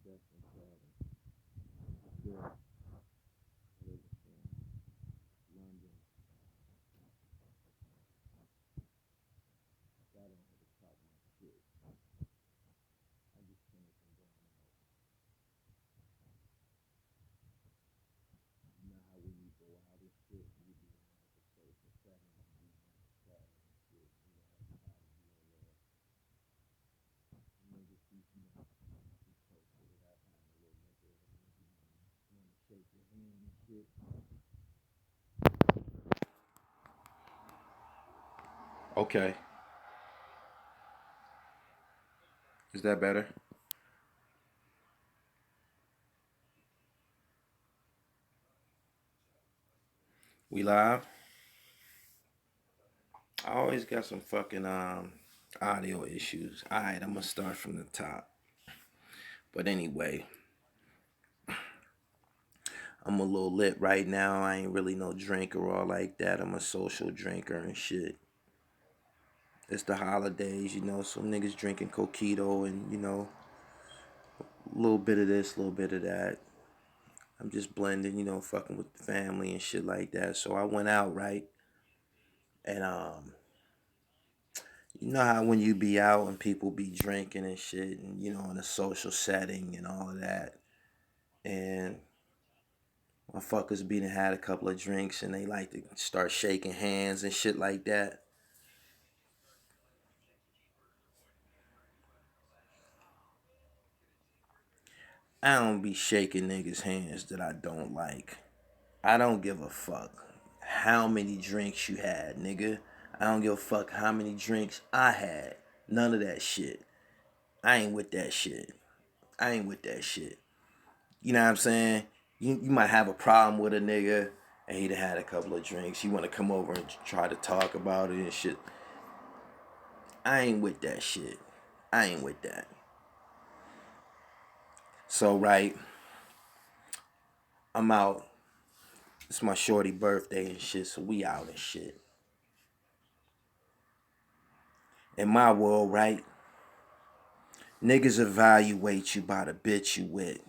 definitely traveling. Brazil, I live in London. That don't really talk my shit. I just came from going out. You know how when you go out and shit, you be in like a social setting, you be in like a cabin and shit, you know, everybody be in there. And niggas be, you know, be posted it up, having a little nigga, wanna shake your hand and shit. Okay. Is that better? We live? I always got some fucking audio issues. Alright, I'm gonna start from the top. But anyway, I'm a little lit right now. I ain't really no drinker or all like that. I'm a social drinker and shit. It's the holidays, you know, some niggas drinking coquito and, you know, a little bit of this, a little bit of that. I'm just blending, you know, fucking with the family and shit like that. So I went out, right? And you know how when you be out and people be drinking and shit and, you know, in a social setting and all of that. And motherfuckers be had a couple of drinks and they like to start shaking hands and shit like that. I don't be shaking niggas' hands that I don't like. I don't give a fuck how many drinks you had, nigga. I don't give a fuck how many drinks I had. None of that shit. I ain't with that shit. I ain't with that shit. You know what I'm saying? You might have a problem with a nigga and he done had a couple of drinks. You want to come over and try to talk about it and shit. I ain't with that shit. I ain't with that. So, right, I'm out. It's my shorty birthday and shit, so we out and shit. In my world, right, niggas evaluate you by the bitch you with.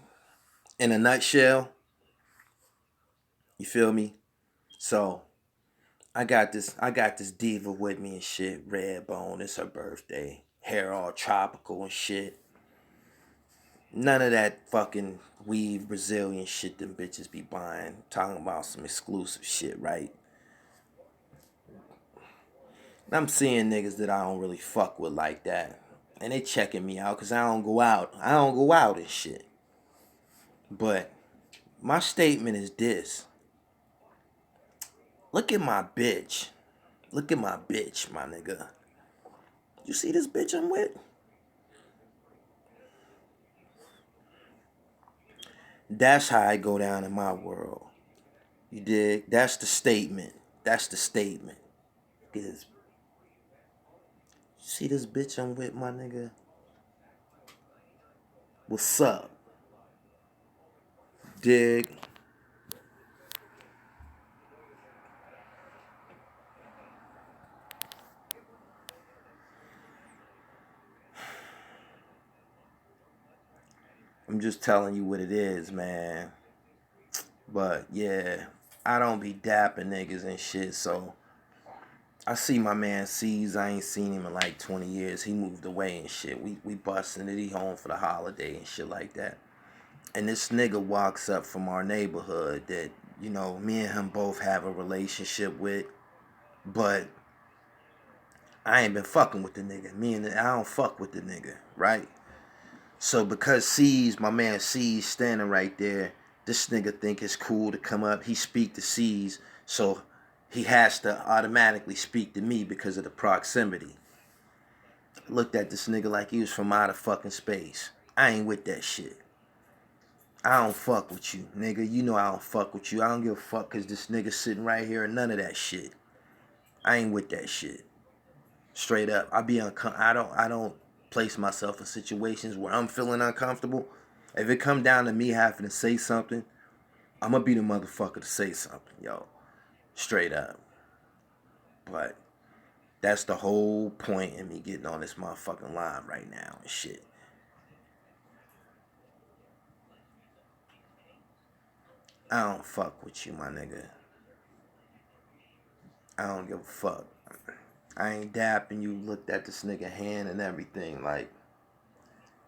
In a nutshell, you feel me? So I got this diva with me and shit, red bone, it's her birthday. Hair all tropical and shit. None of that fucking weave Brazilian shit them bitches be buying. Talking about some exclusive shit, right? I'm seeing niggas that I don't really fuck with like that. And they checking me out because I don't go out. I don't go out and shit. But my statement is this. Look at my bitch. Look at my bitch, my nigga. You see this bitch I'm with? That's how I go down in my world. You dig? That's the statement. That's the statement. Is see this bitch I'm with, my nigga? What's up? Dig? I'm just telling you what it is, man. But yeah, I don't be dapping niggas and shit, so I see my man C's. I ain't seen him in like 20 years. He moved away and shit. We busting it. He home for the holiday and shit like that. And this nigga walks up from our neighborhood that, you know, me and him both have a relationship with, but I ain't been fucking with the nigga. I don't fuck with the nigga, right? So because C's, my man C's standing right there, this nigga think it's cool to come up. He speak to C's, so he has to automatically speak to me because of the proximity. Looked at this nigga like he was from outer fucking space. I ain't with that shit. I don't fuck with you, nigga. You know I don't fuck with you. I don't give a fuck cause this nigga sitting right here and none of that shit. I ain't with that shit. Straight up. I don't place myself in situations where I'm feeling uncomfortable. If it come down to me having to say something, I'm gonna be the motherfucker to say something, yo. Straight up. But that's the whole point in me getting on this motherfucking line right now and shit. I don't fuck with you, my nigga. I don't give a fuck. I ain't dapping you. Looked at this nigga hand and everything. Like,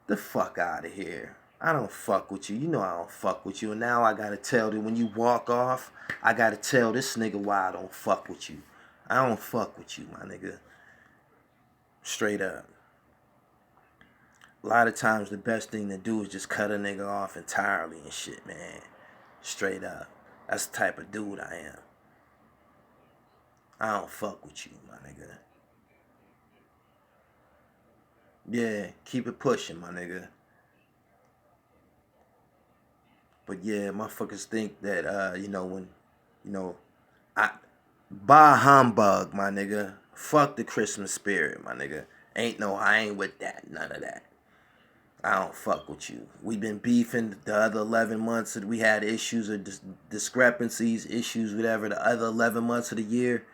the fuck out of here. I don't fuck with you. You know I don't fuck with you. And now I gotta tell you, when you walk off, I gotta tell this nigga why I don't fuck with you. I don't fuck with you, my nigga. Straight up. A lot of times the best thing to do is just cut a nigga off entirely and shit, man. Straight up. That's the type of dude I am. I don't fuck with you, my nigga. Yeah, keep it pushing, my nigga. But yeah, motherfuckers think that when, I bah humbug, my nigga. Fuck the Christmas spirit, my nigga. I ain't with that. None of that. I don't fuck with you. We've been beefing the other 11 months that we had issues or discrepancies, issues, whatever. The other 11 months of the year,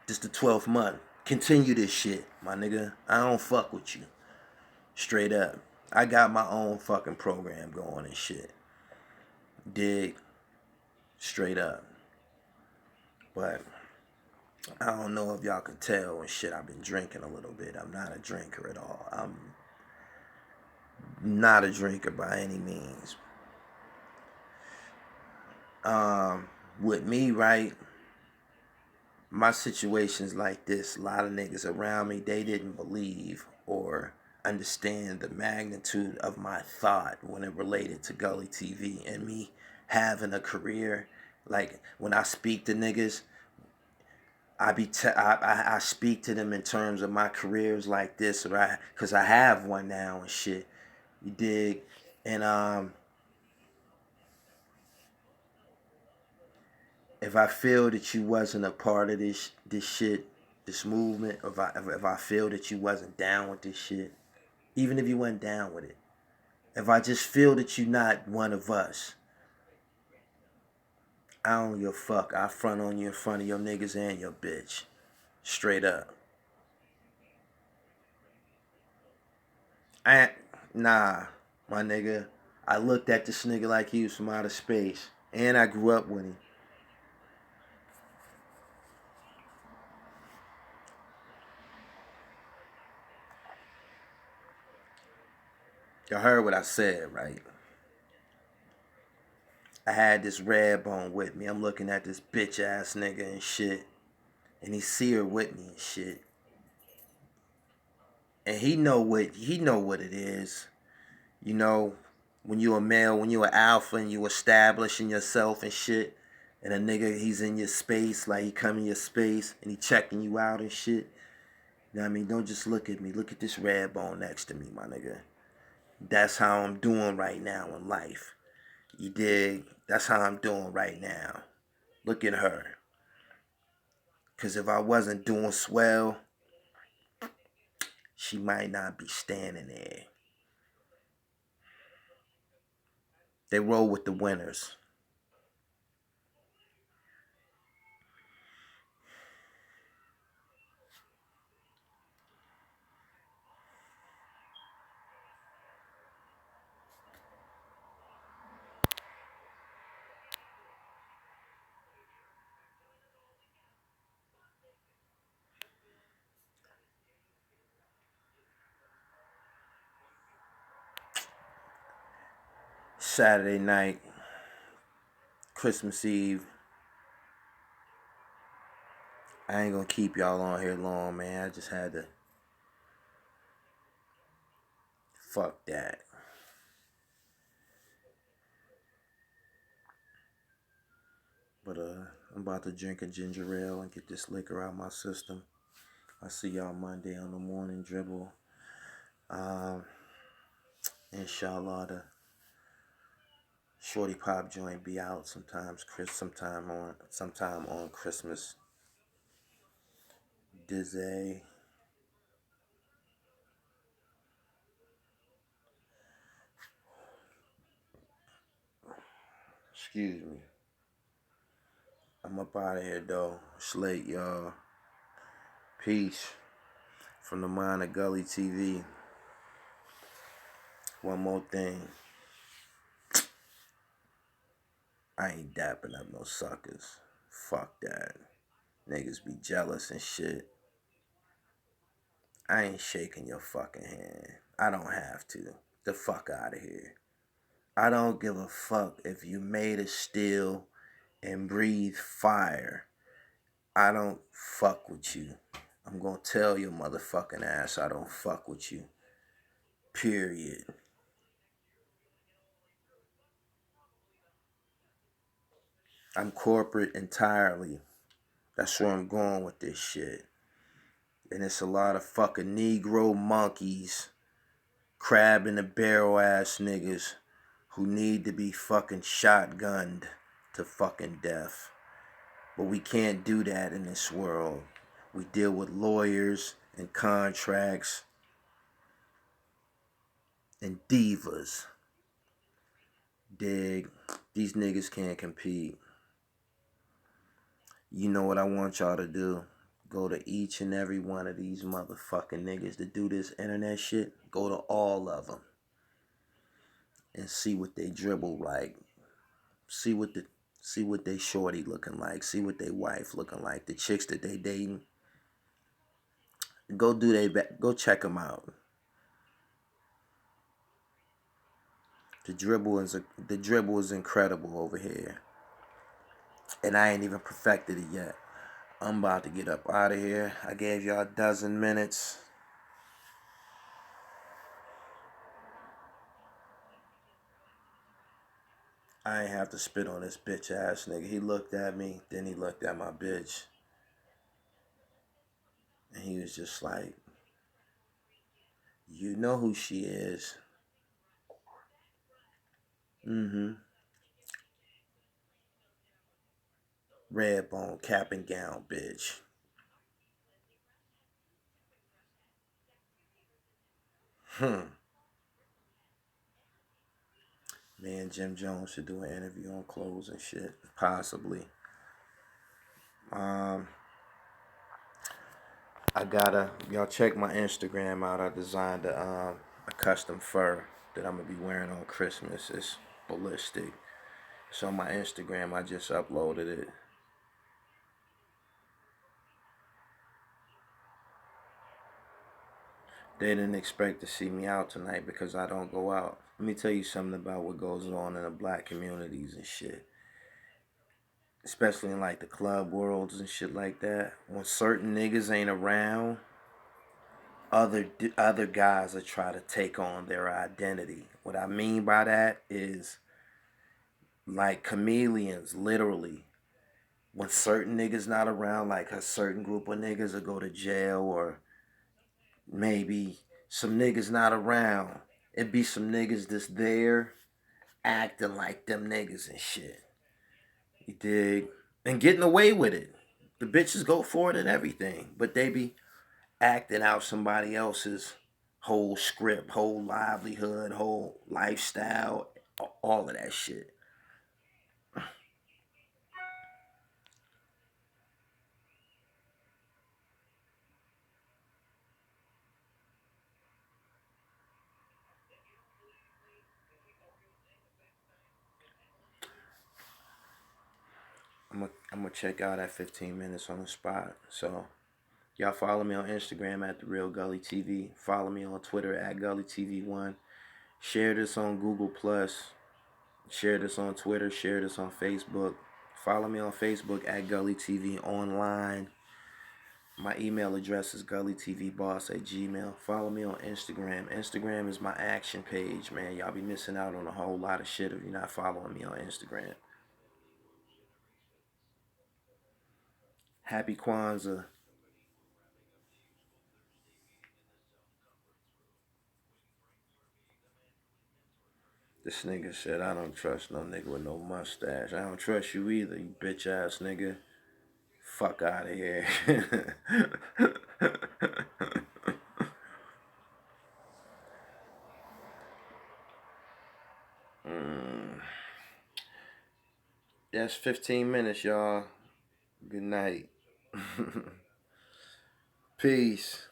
just the 12th month. Continue this shit, my nigga. I don't fuck with you. Straight up. I got my own fucking program going and shit. Dig. Straight up. But I don't know if y'all can tell and shit. I've been drinking a little bit. I'm not a drinker at all. I'm not a drinker by any means. With me, right? My situation's like this. A lot of niggas around me, they didn't believe or understand the magnitude of my thought when it related to Gully TV and me having a career. Like, when I speak to niggas, I speak to them in terms of my careers like this, right? Because I have one now and shit. You dig? And if I feel that you wasn't a part of this shit, this movement, if I feel that you wasn't down with this shit, even if you wasn't down with it, if I just feel that you not one of us, I don't give a fuck. I front on you in front of your niggas and your bitch. Straight up. Nah, my nigga. I looked at this nigga like he was from outer space. And I grew up with him. Y'all heard what I said, right? I had this red bone with me. I'm looking at this bitch ass nigga and shit. And he see her with me and shit. And he know what it is. You know, when you a male, when you an alpha and you establishing yourself and shit, and a nigga, he's in your space, like he come in your space and he checking you out and shit. You know what I mean? Don't just look at me. Look at this red bone next to me, my nigga. That's how I'm doing right now in life. You dig? That's how I'm doing right now. Look at her. Because if I wasn't doing swell, she might not be standing there. They roll with the winners. Saturday night, Christmas Eve. I ain't gonna keep y'all on here long, man. I just had to. Fuck that. But I'm about to drink a ginger ale and get this liquor out my system. I'll see y'all Monday on the morning dribble. Inshallah, the Shorty Pop joint be out sometime on Christmas. Dizzy. Excuse me. I'm up out of here though. It's late, y'all. Peace from the mind of Gully TV. One more thing. I ain't dapping up no suckers. Fuck that. Niggas be jealous and shit. I ain't shaking your fucking hand. I don't have to. The fuck out of here. I don't give a fuck if you made of steel and breathe fire. I don't fuck with you. I'm gonna tell your motherfucking ass I don't fuck with you. Period. I'm corporate entirely. That's where I'm going with this shit. And it's a lot of fucking Negro monkeys, crab in the barrel ass niggas who need to be fucking shotgunned to fucking death. But we can't do that in this world. We deal with lawyers and contracts and divas. Dig. These niggas can't compete. You know what I want y'all to do? Go to each and every one of these motherfucking niggas that do this internet shit. Go to all of them and see what they dribble like. See what they shorty looking like. See what they wife looking like. The chicks that they dating. Go check them out. The dribble is incredible over here. And I ain't even perfected it yet. I'm about to get up out of here. I gave y'all a dozen minutes. I ain't have to spit on this bitch ass nigga. He looked at me, then he looked at my bitch. And he was just like, you know who she is. Mm-hmm. Red bone, cap and gown, bitch. Me and Jim Jones should do an interview on clothes and shit. Possibly. Y'all check my Instagram out. I designed a custom fur that I'm gonna be wearing on Christmas. It's ballistic. It's on my Instagram. I just uploaded it. They didn't expect to see me out tonight because I don't go out. Let me tell you something about what goes on in the black communities and shit. Especially in like the club worlds and shit like that. When certain niggas ain't around, other guys are trying to take on their identity. What I mean by that is like chameleons, literally. When certain niggas not around, like a certain group of niggas will go to jail, or maybe some niggas not around. It be some niggas that's there acting like them niggas and shit. You dig? And getting away with it. The bitches go for it and everything, but they be acting out somebody else's whole script, whole livelihood, whole lifestyle, all of that shit. I'm gonna check out at 15 minutes on the spot. So y'all follow me on Instagram at the Real Gully TV. Follow me on Twitter at Gully TV1. Share this on Google Plus. Share this on Twitter. Share this on Facebook. Follow me on Facebook at Gully TV Online. My email address is gullytvboss@gmail. Follow me on Instagram. Instagram is my action page, man. Y'all be missing out on a whole lot of shit if you're not following me on Instagram. Happy Kwanzaa. This nigga said, I don't trust no nigga with no mustache. I don't trust you either, you bitch ass nigga. Fuck out of here. mm. That's 15 minutes, y'all. Good night. Peace.